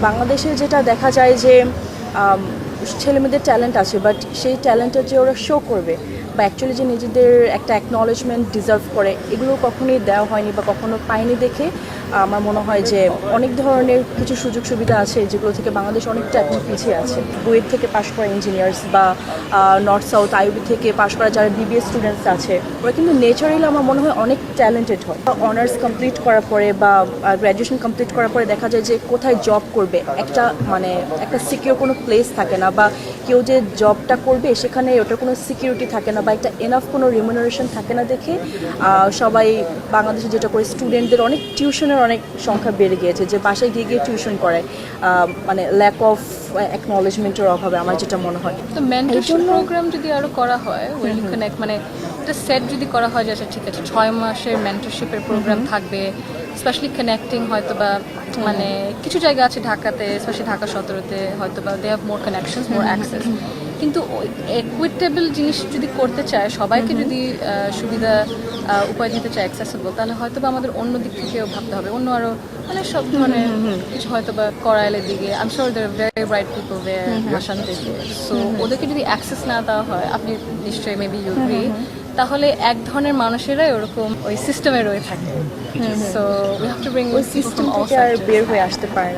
বাংলাদেশে যেটা দেখা যায় যে ছেলেমেয়েদের ট্যালেন্ট আছে, বাট সেই ট্যালেন্টের যে ওরা শো করবে বা অ্যাকচুয়ালি যে নিজেদের একটা অ্যাকনলেজমেন্ট ডিজার্ভ করে, এগুলো কখনোই দেওয়া হয়নি বা কখনো পায়নি দেখে আমার মনে হয় যে অনেক ধরনের কিছু সুযোগ সুবিধা আছে যেগুলো থেকে বাংলাদেশ অনেকটা এখন পিছিয়ে আছে। বুয়েট থেকে পাশ করা ইঞ্জিনিয়ার্স বা নর্থ সাউথ আইবি থেকে পাশ করা যারা বিবিএস স্টুডেন্টস আছে, ওরা কিন্তু নেচারালি আমার মনে হয় অনেক ট্যালেন্টেড হয়। অনার্স কমপ্লিট করার পরে বা গ্র্যাজুয়েশন কমপ্লিট করার পরে দেখা যায় যে কোথায় জব করবে একটা সিকিউর কোনো প্লেস থাকে না, বা কেউ যে জবটা করবে সেখানে ওটার কোনো সিকিউরিটি থাকে না বা একটা এনাফ কোনো রিমুনারেশন থাকে না দেখে সবাই বাংলাদেশে যেটা করে স্টুডেন্টদের অনেক টিউশনের অনেক সংখ্যা বেড়ে গিয়েছে, যে বাসায় গিয়ে গিয়ে টিউশন করে, মানে ল্যাক অফ অ্যাকনলেজমেন্টের অভাবে আমার যেটা মনে হয়। তো মেন্টরশিপ প্রোগ্রাম যদি আরো করা হয়, মানে একটা সেট যদি করা হয় যে আচ্ছা ঠিক আছে 6 মাসের মেন্টরশিপের প্রোগ্রাম থাকবে, স্পেশালি কানেক্টিং হয়তো বা মানে কিছু জায়গা আছে ঢাকাতে, স্পেশালি ঢাকা 17তে হয়তো বা they have more connections, more access, কিন্তু ইকুইটেবল জিনিস যদি করতে চায়, সবাইকে যদি সুবিধা উপায় দিতে চায় অ্যাক্সেসেবল, তাহলে হয়তো বা আমাদের অন্য দিক থেকেও ভাবতে হবে, অন্য আরো মানে সব ধরনের কিছু হয়তো বা করাইলের দিকে। I am sure there very bright people there ভাষান থেকে, সো ওদেরকে যদি অ্যাক্সেস না দেওয়া হয়, আপনি নিশ্চয়ই মেবি ইউ এগ্রি, তাহলে এক ধরনের মানুষেরাই ওরকম ওই সিস্টেমে রয়ে থাকে। So we have to bring ওই সিস্টেম থেকে আর বের হয়ে আসতে পারে না।